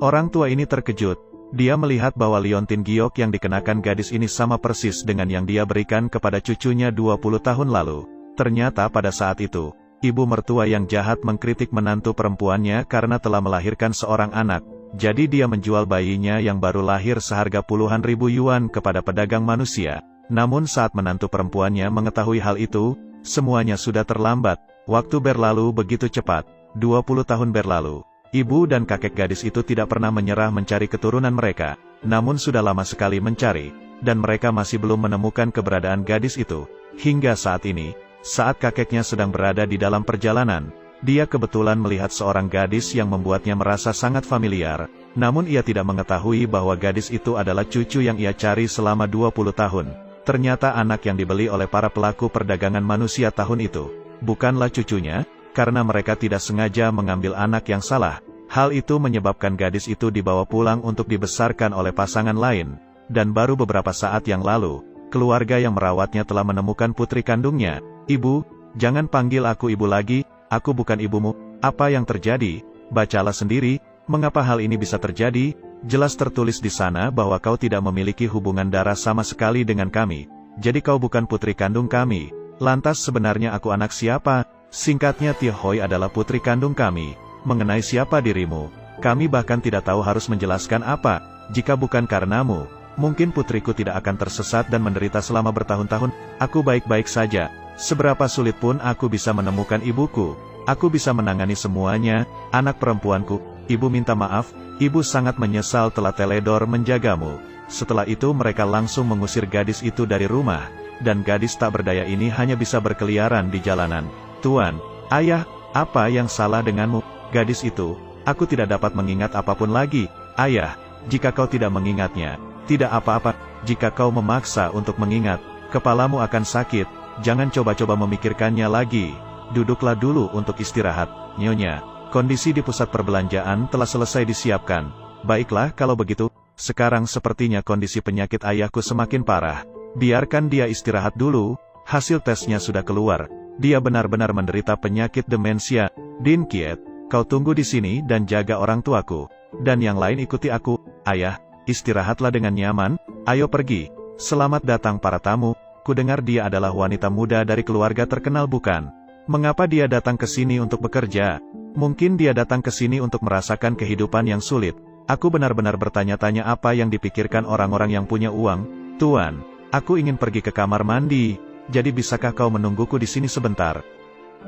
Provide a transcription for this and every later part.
Orang tua ini terkejut. Dia melihat bahwa liontin giok yang dikenakan gadis ini sama persis dengan yang dia berikan kepada cucunya 20 tahun lalu. Ternyata pada saat itu, ibu mertua yang jahat mengkritik menantu perempuannya karena telah melahirkan seorang anak. Jadi dia menjual bayinya yang baru lahir seharga puluhan ribu yuan kepada pedagang manusia. Namun saat menantu perempuannya mengetahui hal itu, semuanya sudah terlambat. Waktu berlalu begitu cepat. 20 tahun berlalu. Ibu dan kakek gadis itu tidak pernah menyerah mencari keturunan mereka. Namun sudah lama sekali mencari, dan mereka masih belum menemukan keberadaan gadis itu. Hingga saat ini, saat kakeknya sedang berada di dalam perjalanan, dia kebetulan melihat seorang gadis yang membuatnya merasa sangat familiar, namun ia tidak mengetahui bahwa gadis itu adalah cucu yang ia cari selama 20 tahun. Ternyata anak yang dibeli oleh para pelaku perdagangan manusia tahun itu, bukanlah cucunya, karena mereka tidak sengaja mengambil anak yang salah. Hal itu menyebabkan gadis itu dibawa pulang untuk dibesarkan oleh pasangan lain, dan baru beberapa saat yang lalu, keluarga yang merawatnya telah menemukan putri kandungnya. "Ibu, jangan panggil aku ibu lagi. Aku bukan ibumu." "Apa yang terjadi? Bacalah sendiri, mengapa hal ini bisa terjadi? Jelas tertulis di sana bahwa kau tidak memiliki hubungan darah sama sekali dengan kami. Jadi kau bukan putri kandung kami. Lantas sebenarnya aku anak siapa?" Singkatnya, Tihoy adalah putri kandung kami. Mengenai siapa dirimu, kami bahkan tidak tahu harus menjelaskan apa. Jika bukan karenamu, mungkin putriku tidak akan tersesat dan menderita selama bertahun-tahun. Aku baik-baik saja. Seberapa sulit pun aku bisa menemukan ibuku. Aku bisa menangani semuanya, anak perempuanku. Ibu minta maaf, ibu sangat menyesal telah teledor menjagamu. Setelah itu mereka langsung mengusir gadis itu dari rumah, dan gadis tak berdaya ini hanya bisa berkeliaran di jalanan. "Tuan, ayah, apa yang salah denganmu?" Gadis itu, "Aku tidak dapat mengingat apapun lagi, ayah." "Jika kau tidak mengingatnya, tidak apa-apa. Jika kau memaksa untuk mengingat, kepalamu akan sakit. Jangan coba-coba memikirkannya lagi. Duduklah dulu untuk istirahat, Nyonya. Kondisi di pusat perbelanjaan telah selesai disiapkan." "Baiklah kalau begitu, sekarang sepertinya kondisi penyakit ayahku semakin parah. Biarkan dia istirahat dulu, hasil tesnya sudah keluar. Dia benar-benar menderita penyakit demensia. Din Kiet, kau tunggu di sini dan jaga orang tuaku. Dan yang lain ikuti aku. Ayah, istirahatlah dengan nyaman, ayo pergi. Selamat datang para tamu. Kudengar dia adalah wanita muda dari keluarga terkenal bukan? Mengapa dia datang ke sini untuk bekerja? Mungkin dia datang ke sini untuk merasakan kehidupan yang sulit. Aku benar-benar bertanya-tanya apa yang dipikirkan orang-orang yang punya uang. Tuan, aku ingin pergi ke kamar mandi. Jadi bisakah kau menungguku di sini sebentar?"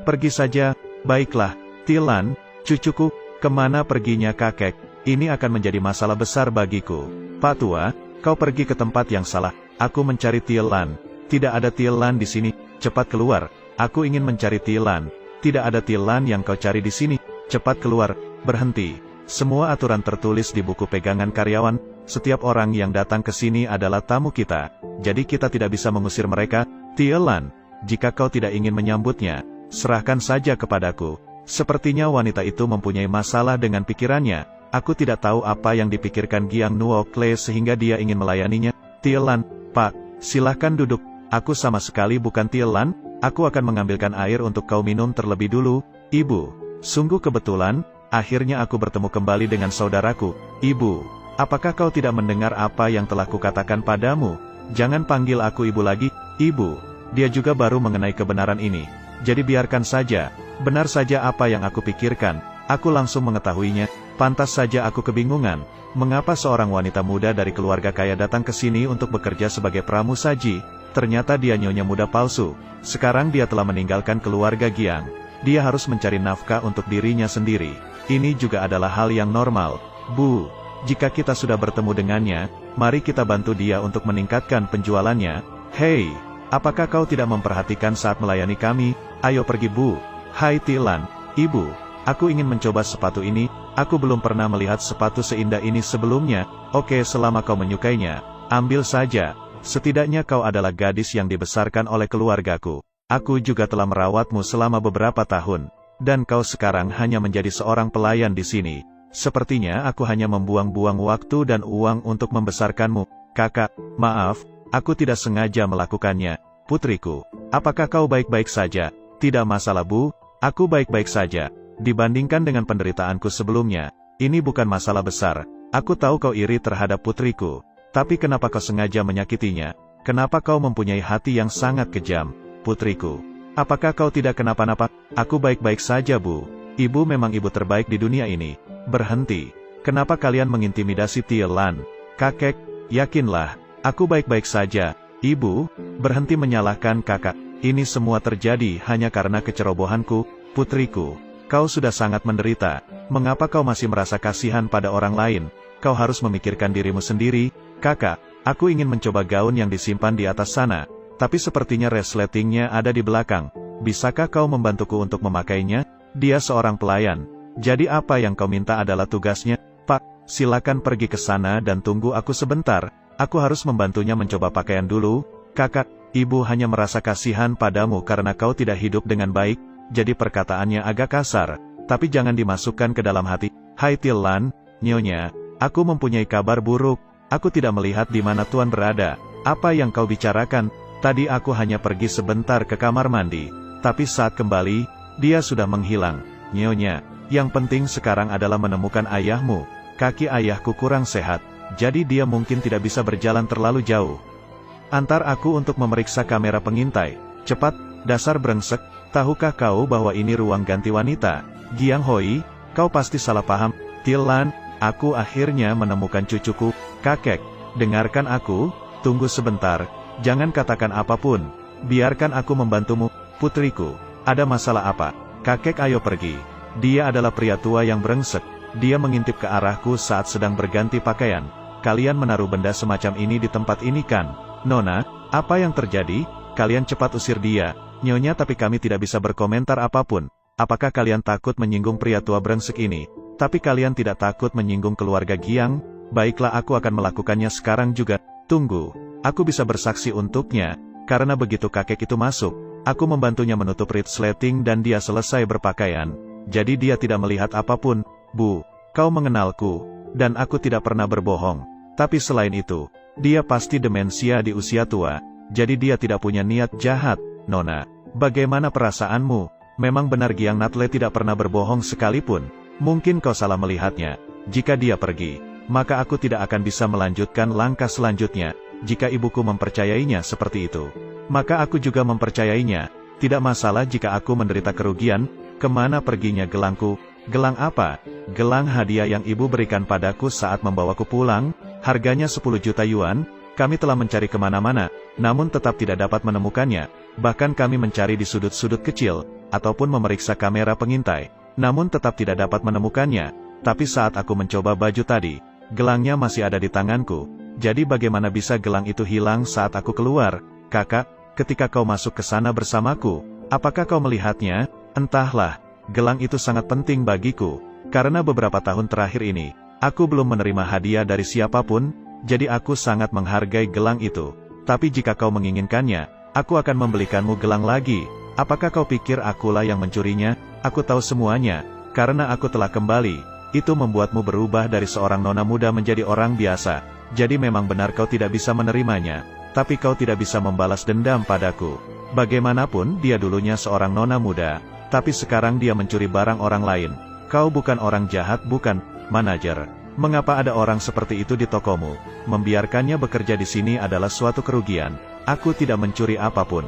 "Pergi saja." "Baiklah, Tilan, cucuku, kemana perginya kakek? Ini akan menjadi masalah besar bagiku." "Pak Tua, kau pergi ke tempat yang salah. Aku mencari Tilan. Tidak ada Tilan di sini. Cepat keluar. Aku ingin mencari Tilan. Tidak ada Tilan yang kau cari di sini. Cepat keluar. Berhenti." Semua aturan tertulis di buku pegangan karyawan. Setiap orang yang datang ke sini adalah tamu kita. Jadi kita tidak bisa mengusir mereka. "Tilan, jika kau tidak ingin menyambutnya, serahkan saja kepadaku." Sepertinya wanita itu mempunyai masalah dengan pikirannya. Aku tidak tahu apa yang dipikirkan Giang Nuok Le sehingga dia ingin melayaninya. "Tilan, Pak, silahkan duduk. Aku sama sekali bukan Tilan. Aku akan mengambilkan air untuk kau minum terlebih dulu." "Ibu, sungguh kebetulan. Akhirnya aku bertemu kembali dengan saudaraku." "Ibu, apakah kau tidak mendengar apa yang telah kukatakan padamu? Jangan panggil aku ibu lagi." "Ibu, dia juga baru mengenai kebenaran ini. Jadi biarkan saja. Benar saja apa yang aku pikirkan. Aku langsung mengetahuinya. Pantas saja aku kebingungan. Mengapa seorang wanita muda dari keluarga kaya datang ke sini untuk bekerja sebagai pramusaji? Ternyata dia nyonya muda palsu. Sekarang dia telah meninggalkan keluarga Giang. Dia harus mencari nafkah untuk dirinya sendiri. Ini juga adalah hal yang normal. Bu, jika kita sudah bertemu dengannya, mari kita bantu dia untuk meningkatkan penjualannya." "Hei, apakah kau tidak memperhatikan saat melayani kami? Ayo pergi Bu." "Hai Tilan, Ibu, aku ingin mencoba sepatu ini. Aku belum pernah melihat sepatu seindah ini sebelumnya." "Oke, selama kau menyukainya, ambil saja. Setidaknya kau adalah gadis yang dibesarkan oleh keluargaku. Aku juga telah merawatmu selama beberapa tahun. Dan kau sekarang hanya menjadi seorang pelayan di sini. Sepertinya aku hanya membuang-buang waktu dan uang untuk membesarkanmu." "Kakak, maaf, aku tidak sengaja melakukannya. Putriku, apakah kau baik-baik saja?" "Tidak masalah Bu, aku baik-baik saja. Dibandingkan dengan penderitaanku sebelumnya, ini bukan masalah besar. Aku tahu kau iri terhadap putriku. Tapi kenapa kau sengaja menyakitinya? Kenapa kau mempunyai hati yang sangat kejam, putriku? Apakah kau tidak kenapa-napa? Aku baik-baik saja, Bu. Ibu memang ibu terbaik di dunia ini. Berhenti. Kenapa kalian mengintimidasi Tielan? Kakek, yakinlah, aku baik-baik saja. Ibu, berhenti menyalahkan kakak. Ini semua terjadi hanya karena kecerobohanku, putriku. Kau sudah sangat menderita. Mengapa kau masih merasa kasihan pada orang lain? Kau harus memikirkan dirimu sendiri. Kakak, aku ingin mencoba gaun yang disimpan di atas sana, tapi sepertinya resletingnya ada di belakang. Bisakah kau membantuku untuk memakainya? Dia seorang pelayan. Jadi apa yang kau minta adalah tugasnya? Pak, silakan pergi ke sana dan tunggu aku sebentar. Aku harus membantunya mencoba pakaian dulu. Kakak, ibu hanya merasa kasihan padamu karena kau tidak hidup dengan baik, jadi perkataannya agak kasar, tapi jangan dimasukkan ke dalam hati. Hai Tielan, Nyonya, aku mempunyai kabar buruk. Aku tidak melihat di mana Tuan berada. Apa yang kau bicarakan? Tadi aku hanya pergi sebentar ke kamar mandi, tapi saat kembali, dia sudah menghilang. Nyonya, yang penting sekarang adalah menemukan ayahmu. Kaki ayahku kurang sehat, jadi dia mungkin tidak bisa berjalan terlalu jauh. Antar aku untuk memeriksa kamera pengintai. Cepat, dasar brengsek. Tahukah kau bahwa ini ruang ganti wanita? Giang Hoi, kau pasti salah paham. Tielan, aku akhirnya menemukan cucuku. Kakek, dengarkan aku, tunggu sebentar, jangan katakan apapun. Biarkan aku membantumu, putriku. Ada masalah apa? Kakek, ayo pergi. Dia adalah pria tua yang brengsek. Dia mengintip ke arahku saat sedang berganti pakaian. Kalian menaruh benda semacam ini di tempat ini kan? Nona, apa yang terjadi? Kalian cepat usir dia. Nyonya, tapi kami tidak bisa berkomentar apapun. Apakah kalian takut menyinggung pria tua brengsek ini? Tapi kalian tidak takut menyinggung keluarga Giang? Baiklah, aku akan melakukannya sekarang juga. Tunggu, aku bisa bersaksi untuknya. Karena begitu kakek itu masuk, aku membantunya menutup resleting dan dia selesai berpakaian. Jadi dia tidak melihat apapun. Bu, kau mengenalku, dan aku tidak pernah berbohong. Tapi selain itu, dia pasti demensia di usia tua. Jadi dia tidak punya niat jahat. Nona, bagaimana perasaanmu? Memang benar Giang Natle tidak pernah berbohong sekalipun. Mungkin kau salah melihatnya. Jika dia pergi, maka aku tidak akan bisa melanjutkan langkah selanjutnya. Jika ibuku mempercayainya seperti itu, maka aku juga mempercayainya. Tidak masalah jika aku menderita kerugian. Kemana perginya gelangku? Gelang apa? Gelang hadiah yang ibu berikan padaku saat membawaku pulang. Harganya 10 juta yuan. Kami telah mencari kemana-mana, namun tetap tidak dapat menemukannya. Bahkan kami mencari di sudut-sudut kecil, ataupun memeriksa kamera pengintai, namun tetap tidak dapat menemukannya. Tapi saat aku mencoba baju tadi, gelangnya masih ada di tanganku. Jadi bagaimana bisa gelang itu hilang saat aku keluar? Kakak, ketika kau masuk ke sana bersamaku, apakah kau melihatnya? Entahlah, gelang itu sangat penting bagiku. Karena beberapa tahun terakhir ini, aku belum menerima hadiah dari siapapun, jadi aku sangat menghargai gelang itu. Tapi jika kau menginginkannya, aku akan membelikanmu gelang lagi. Apakah kau pikir akulah yang mencurinya? Aku tahu semuanya, karena aku telah kembali. Itu membuatmu berubah dari seorang nona muda menjadi orang biasa. Jadi memang benar kau tidak bisa menerimanya. Tapi kau tidak bisa membalas dendam padaku. Bagaimanapun dia dulunya seorang nona muda, tapi sekarang dia mencuri barang orang lain. Kau bukan orang jahat, bukan, manajer. Mengapa ada orang seperti itu di tokomu? Membiarkannya bekerja di sini adalah suatu kerugian. Aku tidak mencuri apapun.